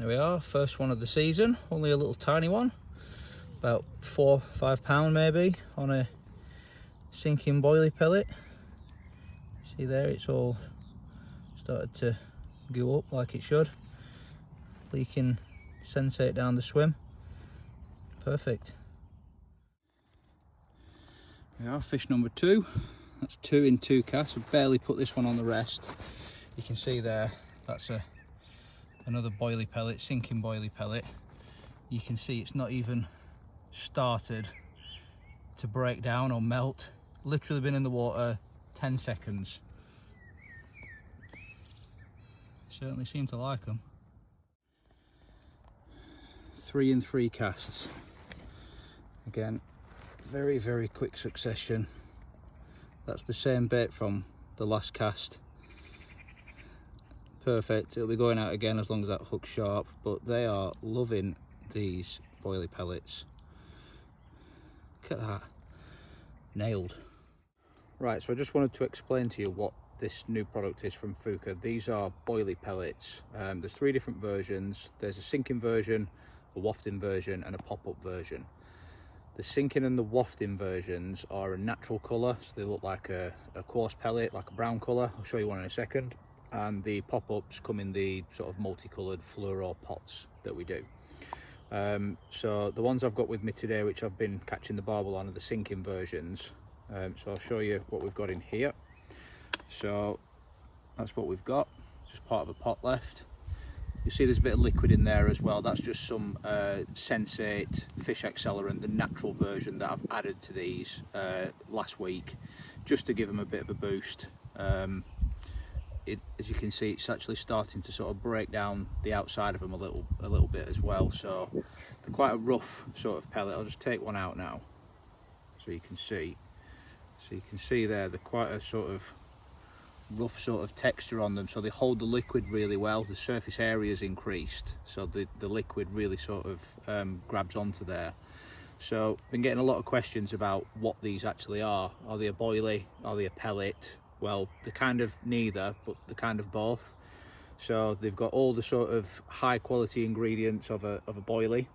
There we are, first one of the season, only a little tiny one, about 4 or 5 pound maybe, on a sinking boilie pellet. See there, it's all started to go up like it should, leaking sensate down the swim. Perfect. There we are, fish number 2. That's 2 in 2 casts. I've barely put this one on the rest. You can see there, that's another boilie pellet, sinking boilie pellet. You can see it's not even started to break down or melt. Literally been in the water 10 seconds. Certainly seem to like them. 3 in 3 casts. Again, very, very quick succession. That's the same bait from the last cast. Perfect, it'll be going out again as long as that hook's sharp, but they are loving these boilie pellets. Look at that, nailed. Right, so I just wanted to explain to you what this new product is from Fuka. These are boilie pellets. There's 3 different versions. There's a sinking version, a wafting version and a pop-up version. The sinking and the wafting versions are a natural colour, so they look like a coarse pellet, like a brown colour. I'll show you one in a second. And the pop-ups come in the sort of multicoloured fluoro pots that we do. So the ones I've got with me today, which I've been catching the barbel on, are the sinking versions. So I'll show you what we've got in here. So that's what we've got, just part of a pot left. You see there's a bit of liquid in there as well. That's just some Sensate fish accelerant, the natural version that I've added to these last week, just to give them a bit of a boost. As you can see, it's actually starting to sort of break down the outside of them a little bit as well. So they're quite a rough sort of pellet. I'll just take one out now so you can see. So you can see there, they're quite a sort of rough sort of texture on them, so they hold the liquid really well. The surface area is increased, so the liquid really sort of grabs onto there. So been getting a lot of questions about what these actually are. Are they a boilie? Are they a pellet? Well, they're kind of neither, but they're kind of both. So they've got all the sort of high quality ingredients of a boilie,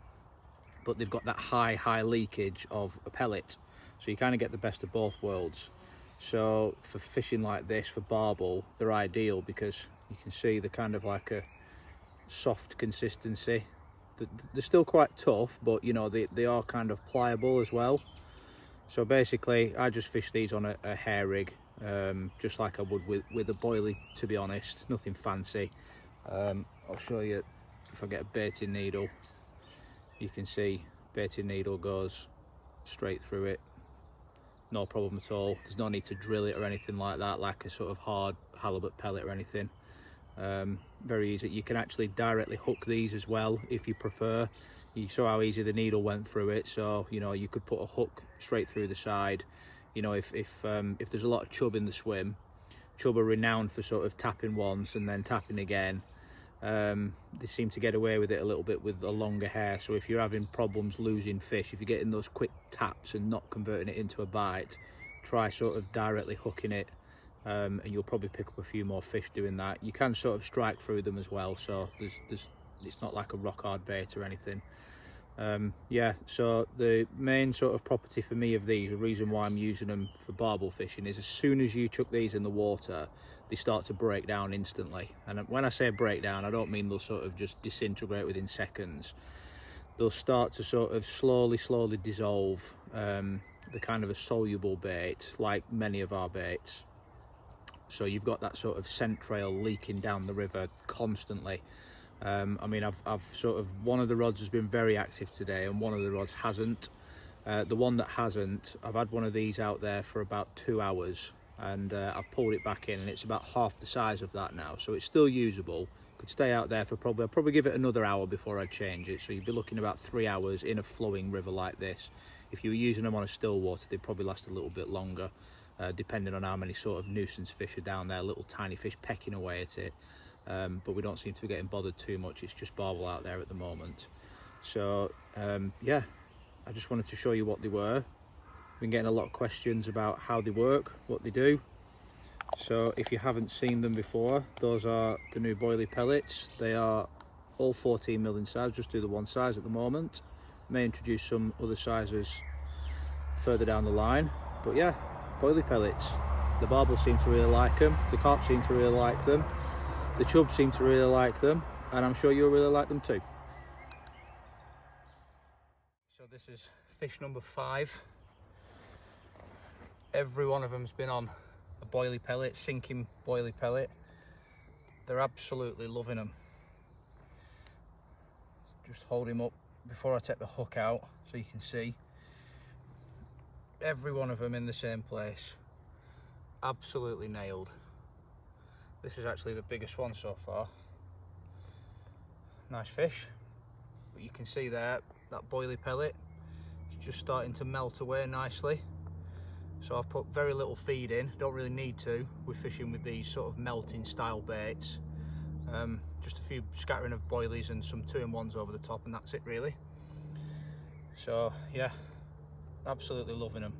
but they've got that high leakage of a pellet. So you kind of get the best of both worlds. So for fishing like this, for barbel, they're ideal because you can see they're kind of like a soft consistency. They're still quite tough, but you know, they are kind of pliable as well. So basically, I just fish these on a hair rig, just like I would with a boilie, to be honest. Nothing fancy. I'll show you if I get a baiting needle. You can see baiting needle goes straight through it. No problem at all. There's no need to drill it or anything like that, like a sort of hard halibut pellet or anything. Very easy. You can actually directly hook these as well if you prefer. You saw how easy the needle went through it, so you know you could put a hook straight through the side. You know, if there's a lot of chub in the swim, chub are renowned for sort of tapping once and then tapping again. They seem to get away with it a little bit with a longer hair. So if you're having problems losing fish, if you're getting those quick taps and not converting it into a bite, try sort of directly hooking it, and you'll probably pick up a few more fish doing that. You can sort of strike through them as well, so it's not like a rock hard bait or anything. Yeah, so the main sort of property for me of these, the reason why I'm using them for barbel fishing, is as soon as you chuck these in the water, they start to break down instantly. And when I say break down, I don't mean they'll sort of just disintegrate within seconds. They'll start to sort of slowly dissolve. They're kind of a soluble bait, like many of our baits. So you've got that sort of scent trail leaking down the river constantly. I mean, I've sort of, one of the rods has been very active today and one of the rods hasn't. The one that hasn't, I've had one of these out there for about 2 hours, and I've pulled it back in and it's about half the size of that now, so it's still usable. Could stay out there for I'll probably give it another hour before I change it, so you'd be looking about 3 hours in a flowing river like this. If you were using them on a still water, they'd probably last a little bit longer, depending on how many sort of nuisance fish are down there, little tiny fish pecking away at it. But we don't seem to be getting bothered too much. It's just barbel out there at the moment. So yeah, I just wanted to show you what they were. Been getting a lot of questions about how they work, what they do. So if you haven't seen them before, those are the new boilie pellets. They are all 14 mil in size, just do the one size at the moment. May introduce some other sizes further down the line, but yeah, boilie pellets. The barbels seem to really like them, the carp seem to really like them, the chub seem to really like them, and I'm sure you'll really like them too. So this is fish number 5. Every one of them's been on a boilie pellet, sinking boilie pellet. They're absolutely loving them. Just hold him up before I take the hook out so you can see. Every one of them in the same place. Absolutely nailed. This is actually the biggest one so far. Nice fish. But you can see there, that boilie pellet is just starting to melt away nicely. So I've put very little feed in, don't really need to. We're fishing with these sort of melting style baits. Just a few scattering of boilies and some 2-in-1s over the top, and that's it really. So yeah, absolutely loving them.